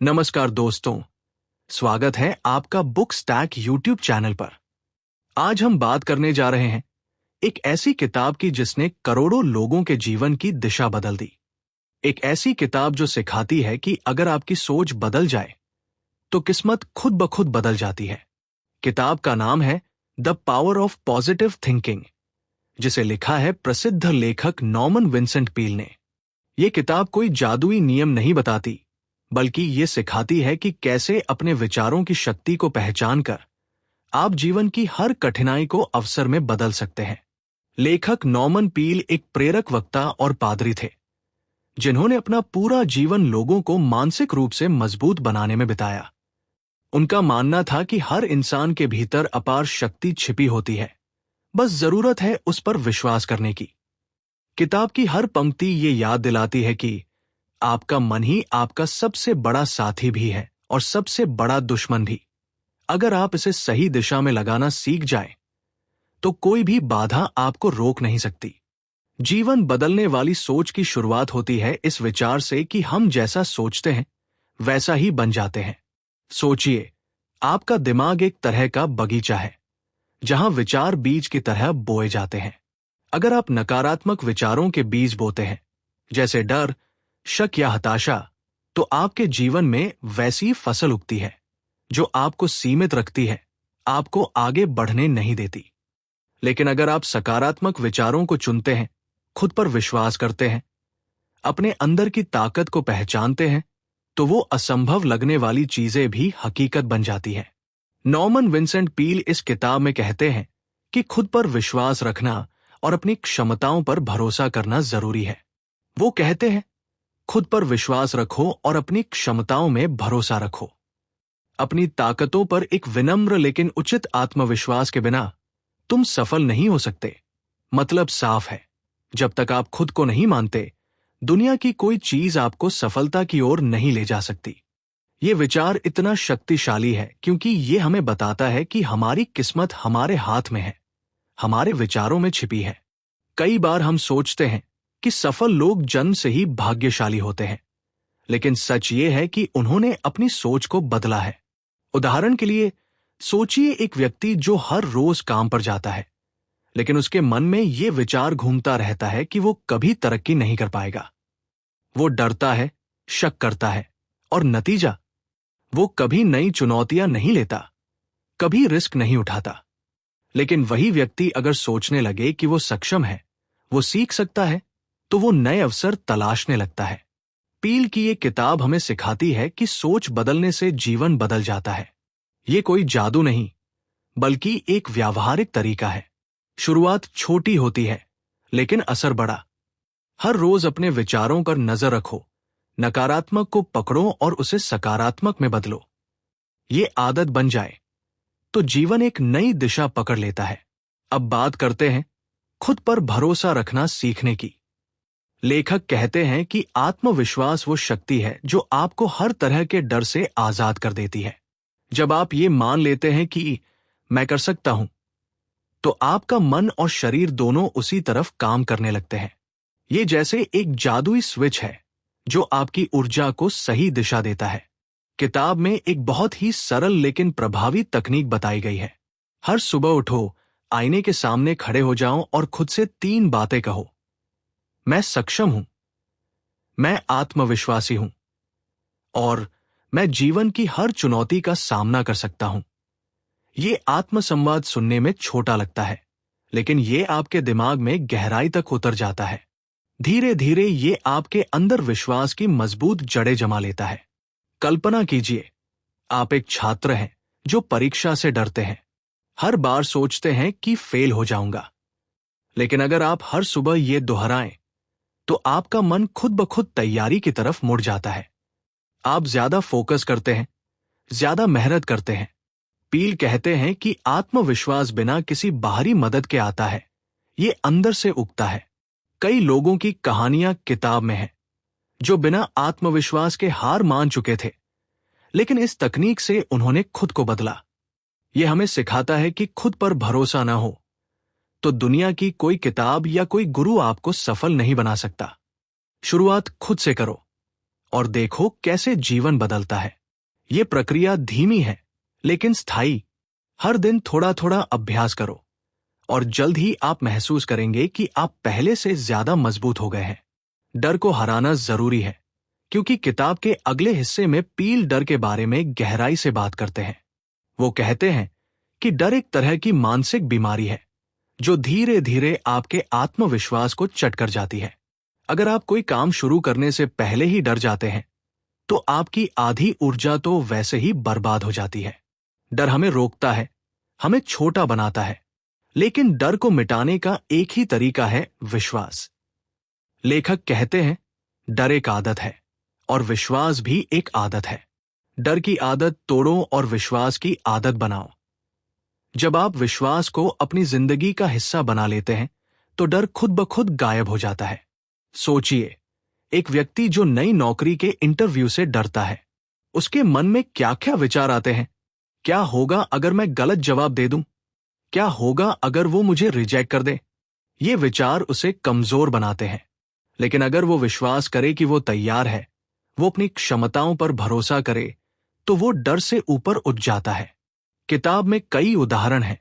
नमस्कार दोस्तों, स्वागत है आपका बुक स्टैक यूट्यूब चैनल पर। आज हम बात करने जा रहे हैं एक ऐसी किताब की जिसने करोड़ों लोगों के जीवन की दिशा बदल दी। एक ऐसी किताब जो सिखाती है कि अगर आपकी सोच बदल जाए तो किस्मत खुद ब खुद बदल जाती है। किताब का नाम है the power of positive thinking, जिसे लिखा है प्रसिद्ध लेखक नॉर्मन विंसेंट पील ने। यह किताब कोई जादुई नियम नहीं बताती, बल्कि ये सिखाती है कि कैसे अपने विचारों की शक्ति को पहचान कर आप जीवन की हर कठिनाई को अवसर में बदल सकते हैं। लेखक नॉर्मन पील एक प्रेरक वक्ता और पादरी थे, जिन्होंने अपना पूरा जीवन लोगों को मानसिक रूप से मजबूत बनाने में बिताया। उनका मानना था कि हर इंसान के भीतर अपार शक्ति छिपी होती है, बस जरूरत है उस पर विश्वास करने की। किताब की हर पंक्ति ये याद दिलाती है कि आपका मन ही आपका सबसे बड़ा साथी भी है और सबसे बड़ा दुश्मन भी। अगर आप इसे सही दिशा में लगाना सीख जाएं, तो कोई भी बाधा आपको रोक नहीं सकती। जीवन बदलने वाली सोच की शुरुआत होती है इस विचार से कि हम जैसा सोचते हैं वैसा ही बन जाते हैं। सोचिए, आपका दिमाग एक तरह का बगीचा है जहां विचार बीज की तरह बोए जाते हैं। अगर आप नकारात्मक विचारों के बीज बोते हैं, जैसे डर, शक या हताशा, तो आपके जीवन में वैसी फसल उगती है जो आपको सीमित रखती है, आपको आगे बढ़ने नहीं देती। लेकिन अगर आप सकारात्मक विचारों को चुनते हैं, खुद पर विश्वास करते हैं, अपने अंदर की ताकत को पहचानते हैं, तो वो असंभव लगने वाली चीजें भी हकीकत बन जाती हैं। नॉर्मन विंसेंट पील इस किताब में कहते हैं कि खुद पर विश्वास रखना और अपनी क्षमताओं पर भरोसा करना जरूरी है। वो कहते हैं, खुद पर विश्वास रखो और अपनी क्षमताओं में भरोसा रखो। अपनी ताकतों पर एक विनम्र लेकिन उचित आत्मविश्वास के बिना तुम सफल नहीं हो सकते। मतलब साफ है, जब तक आप खुद को नहीं मानते, दुनिया की कोई चीज आपको सफलता की ओर नहीं ले जा सकती। ये विचार इतना शक्तिशाली है क्योंकि ये हमें बताता है कि हमारी किस्मत हमारे हाथ में है, हमारे विचारों में छिपी है। कई बार हम सोचते हैं कि सफल लोग जन्म से ही भाग्यशाली होते हैं, लेकिन सच ये है कि उन्होंने अपनी सोच को बदला है। उदाहरण के लिए, सोचिए एक व्यक्ति जो हर रोज काम पर जाता है, लेकिन उसके मन में ये विचार घूमता रहता है कि वो कभी तरक्की नहीं कर पाएगा। वो डरता है, शक करता है, और नतीजा, वो कभी नई चुनौतियां नहीं लेता, कभी रिस्क नहीं उठाता। लेकिन वही व्यक्ति अगर सोचने लगे कि वो सक्षम है, वो सीख सकता है, तो वो नए अवसर तलाशने लगता है। पील की ये किताब हमें सिखाती है कि सोच बदलने से जीवन बदल जाता है। ये कोई जादू नहीं, बल्कि एक व्यावहारिक तरीका है। शुरुआत छोटी होती है, लेकिन असर बड़ा। हर रोज अपने विचारों पर नजर रखो, नकारात्मक को पकड़ो और उसे सकारात्मक में बदलो। ये आदत बन जाए तो जीवन एक नई दिशा पकड़ लेता है। अब बात करते हैं खुद पर भरोसा रखना सीखने की। लेखक कहते हैं कि आत्मविश्वास वो शक्ति है जो आपको हर तरह के डर से आजाद कर देती है। जब आप ये मान लेते हैं कि मैं कर सकता हूं, तो आपका मन और शरीर दोनों उसी तरफ काम करने लगते हैं। ये जैसे एक जादुई स्विच है जो आपकी ऊर्जा को सही दिशा देता है। किताब में एक बहुत ही सरल लेकिन प्रभावी तकनीक बताई गई है। हर सुबह उठो, आईने के सामने खड़े हो जाओ और खुद से 3 बातें कहो। मैं सक्षम हूं, मैं आत्मविश्वासी हूं, और मैं जीवन की हर चुनौती का सामना कर सकता हूं। ये आत्मसंवाद सुनने में छोटा लगता है, लेकिन ये आपके दिमाग में गहराई तक उतर जाता है। धीरे धीरे ये आपके अंदर विश्वास की मजबूत जड़ें जमा लेता है। कल्पना कीजिए, आप एक छात्र हैं जो परीक्षा से डरते हैं। हर बार सोचते हैं कि फेल हो जाऊंगा। लेकिन अगर आप हर सुबह ये दोहराएं, तो आपका मन खुद ब खुद तैयारी की तरफ मुड़ जाता है। आप ज्यादा फोकस करते हैं, ज्यादा मेहनत करते हैं। पील कहते हैं कि आत्मविश्वास बिना किसी बाहरी मदद के आता है, ये अंदर से उगता है। कई लोगों की कहानियां किताब में हैं, जो बिना आत्मविश्वास के हार मान चुके थे, लेकिन इस तकनीक से उन्होंने खुद को बदला। यह हमें सिखाता है कि खुद पर भरोसा न हो तो दुनिया की कोई किताब या कोई गुरु आपको सफल नहीं बना सकता। शुरुआत खुद से करो और देखो कैसे जीवन बदलता है। ये प्रक्रिया धीमी है लेकिन स्थायी। हर दिन थोड़ा थोड़ा अभ्यास करो और जल्द ही आप महसूस करेंगे कि आप पहले से ज्यादा मजबूत हो गए हैं। डर को हराना जरूरी है क्योंकि किताब के अगले हिस्से में पील डर के बारे में गहराई से बात करते हैं। वो कहते हैं कि डर एक तरह की मानसिक बीमारी है जो धीरे धीरे आपके आत्मविश्वास को चट कर जाती है। अगर आप कोई काम शुरू करने से पहले ही डर जाते हैं तो आपकी आधी ऊर्जा तो वैसे ही बर्बाद हो जाती है। डर हमें रोकता है, हमें छोटा बनाता है, लेकिन डर को मिटाने का एक ही तरीका है, विश्वास। लेखक कहते हैं डर एक आदत है और विश्वास भी एक आदत है। डर की आदत तोड़ो और विश्वास की आदत बनाओ। जब आप विश्वास को अपनी जिंदगी का हिस्सा बना लेते हैं तो डर खुद ब खुद गायब हो जाता है। सोचिए, एक व्यक्ति जो नई नौकरी के इंटरव्यू से डरता है, उसके मन में क्या क्या विचार आते हैं? क्या होगा अगर मैं गलत जवाब दे दूं? क्या होगा अगर वो मुझे रिजेक्ट कर दे? ये विचार उसे कमजोर बनाते हैं। लेकिन अगर वो विश्वास करे कि वो तैयार है, वो अपनी क्षमताओं पर भरोसा करे, तो वो डर से ऊपर उठ जाता है। किताब में कई उदाहरण हैं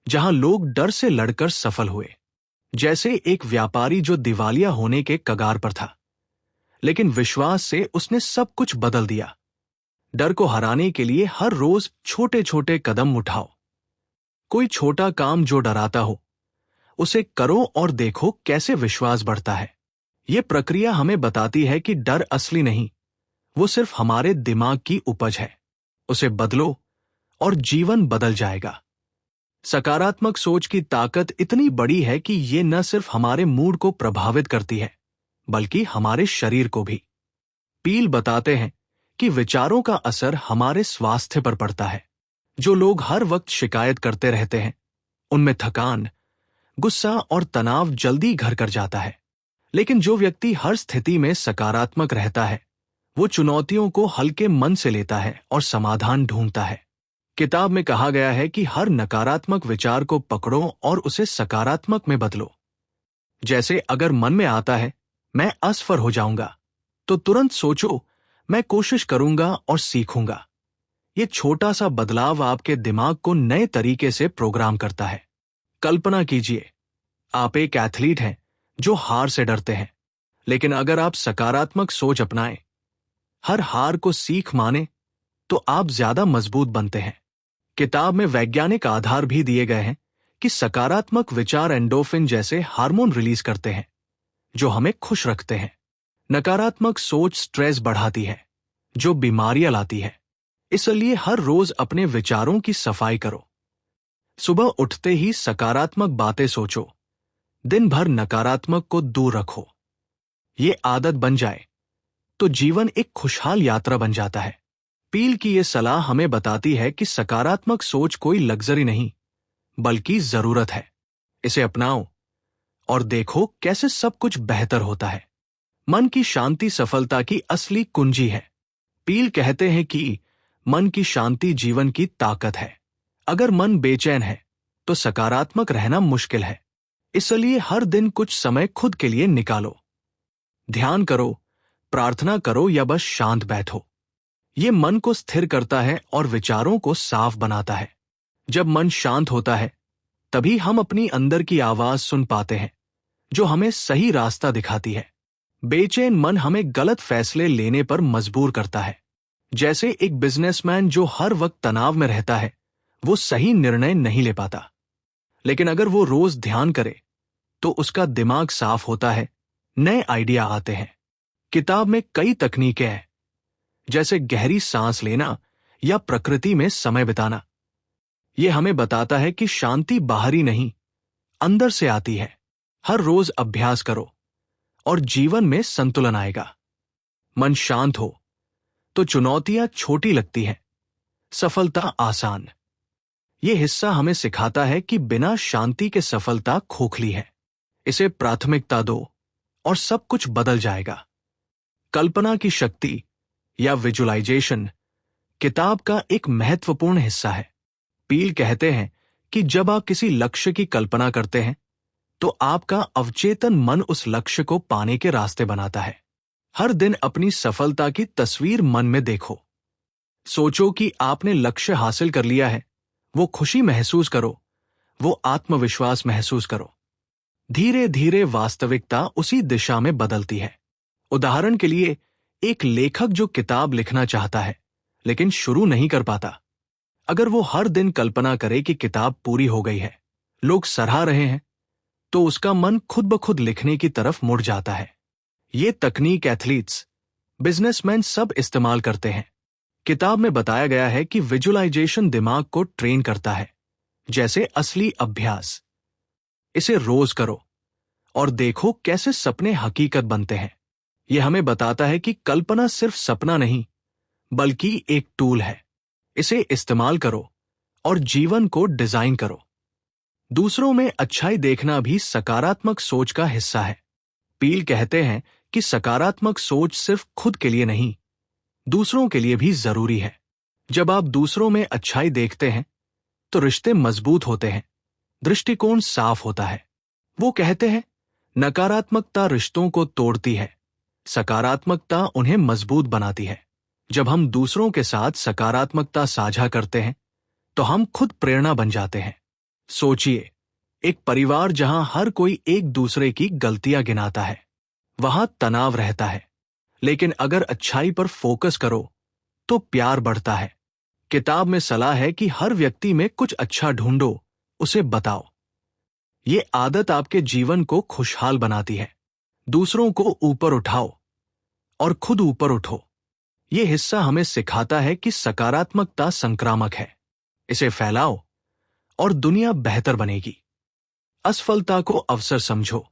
जहां लोग डर से लड़कर सफल हुए। जैसे एक व्यापारी जो दिवालिया होने के कगार पर था, लेकिन विश्वास से उसने सब कुछ बदल दिया। डर को हराने के लिए हर रोज छोटे छोटे कदम उठाओ। कोई छोटा काम जो डराता हो, उसे करो और देखो कैसे विश्वास बढ़ता है। ये प्रक्रिया हमें बताती है कि डर असली नहीं, वो सिर्फ हमारे दिमाग की उपज है। उसे बदलो और जीवन बदल जाएगा। सकारात्मक सोच की ताकत इतनी बड़ी है कि ये न सिर्फ हमारे मूड को प्रभावित करती है, बल्कि हमारे शरीर को भी। पील बताते हैं कि विचारों का असर हमारे स्वास्थ्य पर पड़ता है। जो लोग हर वक्त शिकायत करते रहते हैं, उनमें थकान, गुस्सा और तनाव जल्दी घर कर जाता है। लेकिन जो व्यक्ति हर स्थिति में सकारात्मक रहता है, वो चुनौतियों को हल्के मन से लेता है और समाधान ढूंढता है। किताब में कहा गया है कि हर नकारात्मक विचार को पकड़ो और उसे सकारात्मक में बदलो। जैसे अगर मन में आता है मैं असफल हो जाऊंगा, तो तुरंत सोचो मैं कोशिश करूंगा और सीखूंगा। ये छोटा सा बदलाव आपके दिमाग को नए तरीके से प्रोग्राम करता है। कल्पना कीजिए, आप एक एथलीट हैं जो हार से डरते हैं, लेकिन अगर आप सकारात्मक सोच अपनाएं, हर हार को सीख माने, तो आप ज्यादा मजबूत बनते हैं। किताब में वैज्ञानिक आधार भी दिए गए हैं कि सकारात्मक विचार एंडोर्फिन जैसे हार्मोन रिलीज करते हैं जो हमें खुश रखते हैं। नकारात्मक सोच स्ट्रेस बढ़ाती है जो बीमारियां लाती है। इसलिए हर रोज अपने विचारों की सफाई करो। सुबह उठते ही सकारात्मक बातें सोचो, दिन भर नकारात्मक को दूर रखो। ये आदत बन जाए तो जीवन एक खुशहाल यात्रा बन जाता है। पील की ये सलाह हमें बताती है कि सकारात्मक सोच कोई लग्जरी नहीं, बल्कि जरूरत है। इसे अपनाओ और देखो कैसे सब कुछ बेहतर होता है। मन की शांति सफलता की असली कुंजी है। पील कहते हैं कि मन की शांति जीवन की ताकत है। अगर मन बेचैन है तो सकारात्मक रहना मुश्किल है। इसलिए हर दिन कुछ समय खुद के लिए निकालो। ध्यान करो, प्रार्थना करो या बस शांत बैठो। ये मन को स्थिर करता है और विचारों को साफ बनाता है। जब मन शांत होता है, तभी हम अपनी अंदर की आवाज सुन पाते हैं जो हमें सही रास्ता दिखाती है। बेचैन मन हमें गलत फैसले लेने पर मजबूर करता है। जैसे एक बिजनेसमैन जो हर वक्त तनाव में रहता है, वो सही निर्णय नहीं ले पाता। लेकिन अगर वो रोज ध्यान करे तो उसका दिमाग साफ होता है, नए आइडिया आते हैं। किताब में कई तकनीकें हैं, जैसे गहरी सांस लेना या प्रकृति में समय बिताना। यह हमें बताता है कि शांति बाहरी नहीं, अंदर से आती है। हर रोज अभ्यास करो और जीवन में संतुलन आएगा। मन शांत हो तो चुनौतियां छोटी लगती हैं, सफलता आसान। यह हिस्सा हमें सिखाता है कि बिना शांति के सफलता खोखली है। इसे प्राथमिकता दो और सब कुछ बदल जाएगा। कल्पना की शक्ति या विजुअलाइजेशन किताब का एक महत्वपूर्ण हिस्सा है। पील कहते हैं कि जब आप किसी लक्ष्य की कल्पना करते हैं, तो आपका अवचेतन मन उस लक्ष्य को पाने के रास्ते बनाता है। हर दिन अपनी सफलता की तस्वीर मन में देखो। सोचो कि आपने लक्ष्य हासिल कर लिया है। वो खुशी महसूस करो, वो आत्मविश्वास महसूस करो। धीरे धीरे वास्तविकता उसी दिशा में बदलती है। उदाहरण के लिए, एक लेखक जो किताब लिखना चाहता है लेकिन शुरू नहीं कर पाता, अगर वो हर दिन कल्पना करे कि किताब पूरी हो गई है, लोग सराह रहे हैं, तो उसका मन खुद ब खुद लिखने की तरफ मुड़ जाता है। ये तकनीक एथलीट्स, बिजनेसमैन सब इस्तेमाल करते हैं। किताब में बताया गया है कि विजुअलाइजेशन दिमाग को ट्रेन करता है, जैसे असली अभ्यास। इसे रोज करो और देखो कैसे सपने हकीकत बनते हैं। यह हमें बताता है कि कल्पना सिर्फ सपना नहीं, बल्कि एक टूल है। इसे इस्तेमाल करो और जीवन को डिजाइन करो। दूसरों में अच्छाई देखना भी सकारात्मक सोच का हिस्सा है। पील कहते हैं कि सकारात्मक सोच सिर्फ खुद के लिए नहीं, दूसरों के लिए भी जरूरी है। जब आप दूसरों में अच्छाई देखते हैं, तो रिश्ते मजबूत होते हैं, दृष्टिकोण साफ होता है। वो कहते हैं, नकारात्मकता रिश्तों को तोड़ती है, सकारात्मकता उन्हें मजबूत बनाती है। जब हम दूसरों के साथ सकारात्मकता साझा करते हैं, तो हम खुद प्रेरणा बन जाते हैं। सोचिए, एक परिवार जहां हर कोई एक दूसरे की गलतियां गिनाता है, वहां तनाव रहता है। लेकिन अगर अच्छाई पर फोकस करो, तो प्यार बढ़ता है। किताब में सलाह है कि हर व्यक्ति में कुछ अच्छा ढूंढो, उसे बताओ। ये आदत आपके जीवन को खुशहाल बनाती है। दूसरों को ऊपर उठाओ और खुद ऊपर उठो। ये हिस्सा हमें सिखाता है कि सकारात्मकता संक्रामक है। इसे फैलाओ और दुनिया बेहतर बनेगी। असफलता को अवसर समझो।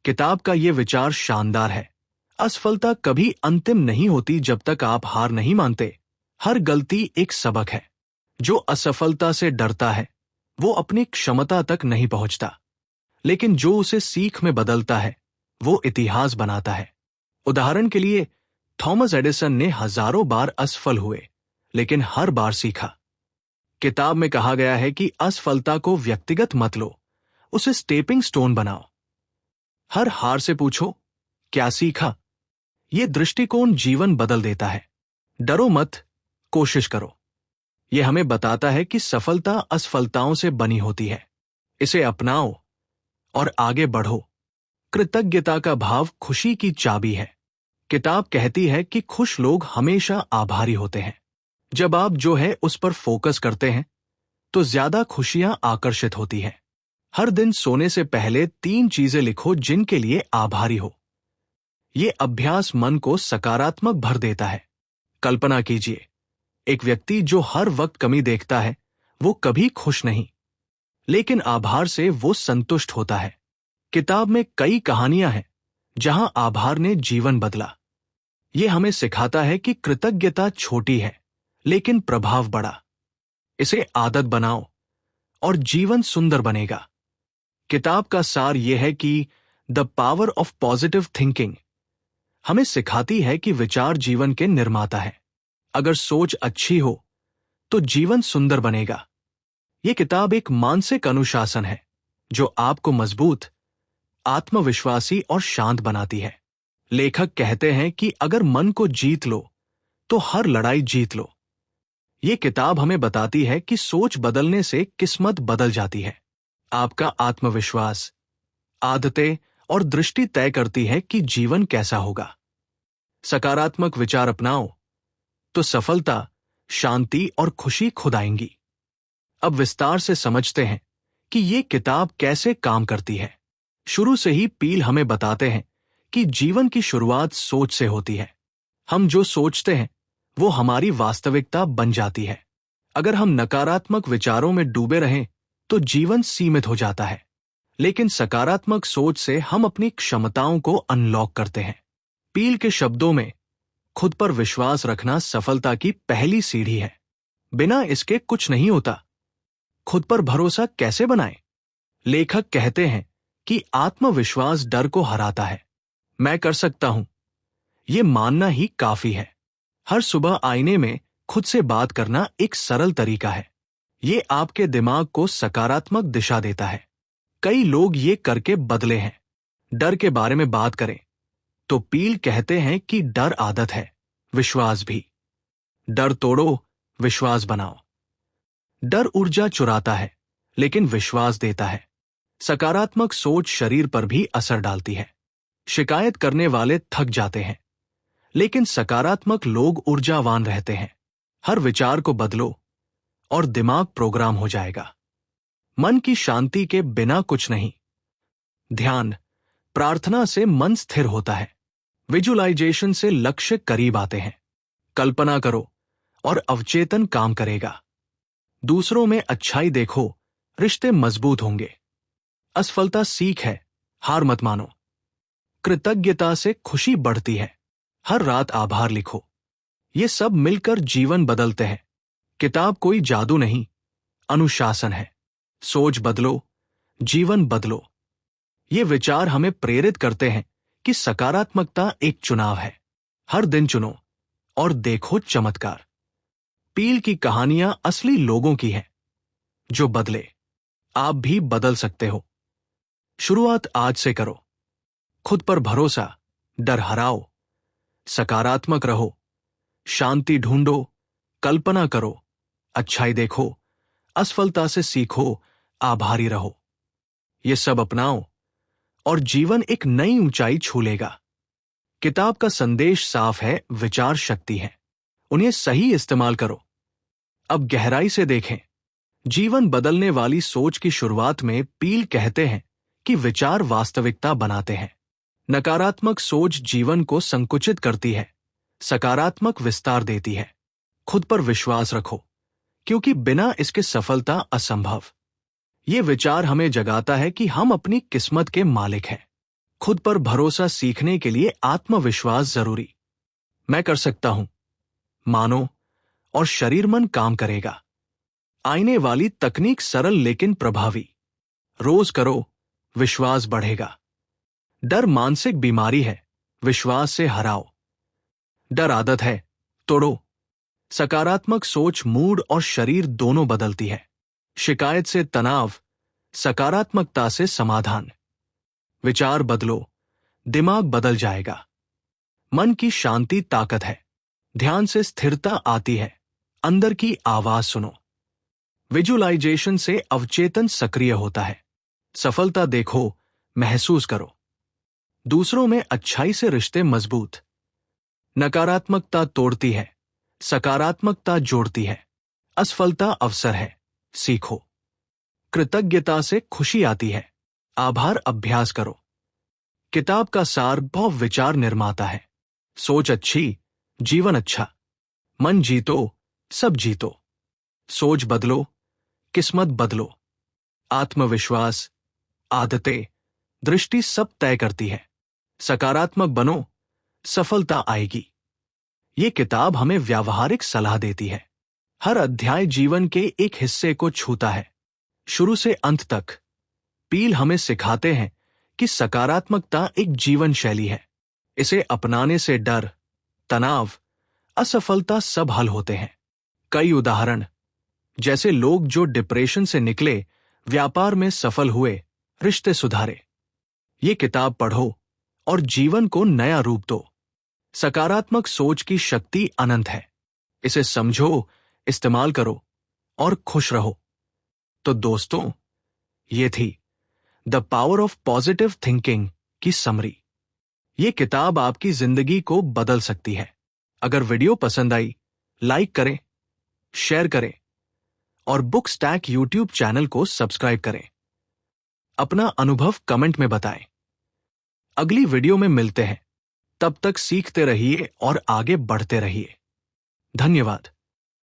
किताब का ये विचार शानदार है। असफलता कभी अंतिम नहीं होती जब तक आप हार नहीं मानते। हर गलती एक सबक है। जो असफलता से डरता है, वो अपनी क्षमता तक नहीं पहुंचता। लेकिन जो उसे सीख में बदलता है, वो इतिहास बनाता है। उदाहरण के लिए, थॉमस एडिसन ने हजारों बार असफल हुए, लेकिन हर बार सीखा। किताब में कहा गया है कि असफलता को व्यक्तिगत मत लो, उसे स्टेपिंग स्टोन बनाओ। हर हार से पूछो, क्या सीखा? यह दृष्टिकोण जीवन बदल देता है। डरो मत, कोशिश करो। यह हमें बताता है कि सफलता असफलताओं से बनी होती है। इसे अपनाओ और आगे बढ़ो। कृतज्ञता का भाव खुशी की चाबी है। किताब कहती है कि खुश लोग हमेशा आभारी होते हैं। जब आप जो है उस पर फोकस करते हैं, तो ज्यादा खुशियां आकर्षित होती हैं। हर दिन सोने से पहले 3 चीजें लिखो जिनके लिए आभारी हो। ये अभ्यास मन को सकारात्मक भर देता है। कल्पना कीजिए, एक व्यक्ति जो हर वक्त कमी देखता है, वो कभी खुश नहीं, लेकिन आभार से वो संतुष्ट होता है। किताब में कई कहानियां हैं जहां आभार ने जीवन बदला। ये हमें सिखाता है कि कृतज्ञता छोटी है, लेकिन प्रभाव बड़ा। इसे आदत बनाओ और जीवन सुंदर बनेगा। किताब का सार यह है कि the power of positive thinking हमें सिखाती है कि विचार जीवन के निर्माता है। अगर सोच अच्छी हो, तो जीवन सुंदर बनेगा। यह किताब एक मानसिक अनुशासन है जो आपको मजबूत, आत्मविश्वासी और शांत बनाती है। लेखक कहते हैं कि अगर मन को जीत लो, तो हर लड़ाई जीत लो। ये किताब हमें बताती है कि सोच बदलने से किस्मत बदल जाती है। आपका आत्मविश्वास, आदतें और दृष्टि तय करती है कि जीवन कैसा होगा। सकारात्मक विचार अपनाओ, तो सफलता, शांति और खुशी खुद आएंगी। अब विस्तार से समझते हैं कि ये किताब कैसे काम करती है। शुरू से ही पील हमें बताते हैं कि जीवन की शुरुआत सोच से होती है। हम जो सोचते हैं, वो हमारी वास्तविकता बन जाती है। अगर हम नकारात्मक विचारों में डूबे रहें, तो जीवन सीमित हो जाता है। लेकिन सकारात्मक सोच से हम अपनी क्षमताओं को अनलॉक करते हैं। पील के शब्दों में, खुद पर विश्वास रखना सफलता की पहली सीढ़ी है। बिना इसके कुछ नहीं होता। खुद पर भरोसा कैसे बनाएं? लेखक कहते हैं कि आत्मविश्वास डर को हराता है। मैं कर सकता हूं, यह मानना ही काफी है। हर सुबह आईने में खुद से बात करना एक सरल तरीका है। ये आपके दिमाग को सकारात्मक दिशा देता है। कई लोग ये करके बदले हैं। डर के बारे में बात करें, तो पील कहते हैं कि डर आदत है, विश्वास भी। डर तोड़ो, विश्वास बनाओ। डर ऊर्जा चुराता है, लेकिन विश्वास देता है। सकारात्मक सोच शरीर पर भी असर डालती है। शिकायत करने वाले थक जाते हैं, लेकिन सकारात्मक लोग ऊर्जावान रहते हैं। हर विचार को बदलो और दिमाग प्रोग्राम हो जाएगा। मन की शांति के बिना कुछ नहीं। ध्यान, प्रार्थना से मन स्थिर होता है। विजुअलाइजेशन से लक्ष्य करीब आते हैं। कल्पना करो और अवचेतन काम करेगा। दूसरों में अच्छाई देखो, रिश्ते मजबूत होंगे। असफलता सीख है, हार मत मानो। कृतज्ञता से खुशी बढ़ती है। हर रात आभार लिखो। ये सब मिलकर जीवन बदलते हैं। किताब कोई जादू नहीं, अनुशासन है। सोच बदलो, जीवन बदलो। ये विचार हमें प्रेरित करते हैं कि सकारात्मकता एक चुनाव है। हर दिन चुनो और देखो चमत्कार। पील की कहानियां असली लोगों की हैं, जो बदले। आप भी बदल सकते हो। शुरुआत आज से करो। खुद पर भरोसा, डर हराओ, सकारात्मक रहो, शांति ढूंढो, कल्पना करो, अच्छाई देखो, असफलता से सीखो, आभारी रहो। ये सब अपनाओ और जीवन एक नई ऊंचाई छू लेगा। किताब का संदेश साफ है, विचार शक्ति है। उन्हें सही इस्तेमाल करो। अब गहराई से देखें। जीवन बदलने वाली सोच की शुरुआत में पील कहते हैं कि विचार वास्तविकता बनाते हैं। नकारात्मक सोच जीवन को संकुचित करती है, सकारात्मक विस्तार देती है। खुद पर विश्वास रखो, क्योंकि बिना इसके सफलता असंभव। ये विचार हमें जगाता है कि हम अपनी किस्मत के मालिक हैं। खुद पर भरोसा सीखने के लिए आत्मविश्वास जरूरी। मैं कर सकता हूं, मानो और शरीर मन काम करेगा। आईने वाली तकनीक सरल लेकिन प्रभावी। रोज करो, विश्वास बढ़ेगा। डर मानसिक बीमारी है, विश्वास से हराओ। डर आदत है, तोड़ो। सकारात्मक सोच मूड और शरीर दोनों बदलती है। शिकायत से तनाव, सकारात्मकता से समाधान। विचार बदलो, दिमाग बदल जाएगा। मन की शांति ताकत है। ध्यान से स्थिरता आती है। अंदर की आवाज सुनो। विजुअलाइजेशन से अवचेतन सक्रिय होता है। सफलता देखो, महसूस करो। दूसरों में अच्छाई से रिश्ते मजबूत। नकारात्मकता तोड़ती है, सकारात्मकता जोड़ती है। असफलता अवसर है, सीखो। कृतज्ञता से खुशी आती है, आभार अभ्यास करो। किताब का सार बहु विचार निर्माता है। सोच अच्छी, जीवन अच्छा। मन जीतो, सब जीतो। सोच बदलो, किस्मत बदलो। आत्मविश्वास, आदतें, दृष्टि सब तय करती है। सकारात्मक बनो, सफलता आएगी। ये किताब हमें व्यावहारिक सलाह देती है। हर अध्याय जीवन के एक हिस्से को छूता है। शुरू से अंत तक पील हमें सिखाते हैं कि सकारात्मकता एक जीवन शैली है। इसे अपनाने से डर, तनाव, असफलता सब हल होते हैं। कई उदाहरण, जैसे लोग जो डिप्रेशन से निकले, व्यापार में सफल हुए, रिश्ते सुधारे। ये किताब पढ़ो और जीवन को नया रूप दो। सकारात्मक सोच की शक्ति अनंत है। इसे समझो, इस्तेमाल करो और खुश रहो। तो दोस्तों, ये थी the power of positive thinking की समरी। ये किताब आपकी जिंदगी को बदल सकती है। अगर वीडियो पसंद आई, लाइक करें, शेयर करें और बुक स्टैक यूट्यूब चैनल को सब्सक्राइब करें। अपना अनुभव कमेंट में बताएं। अगली वीडियो में मिलते हैं। तब तक सीखते रहिए और आगे बढ़ते रहिए। धन्यवाद।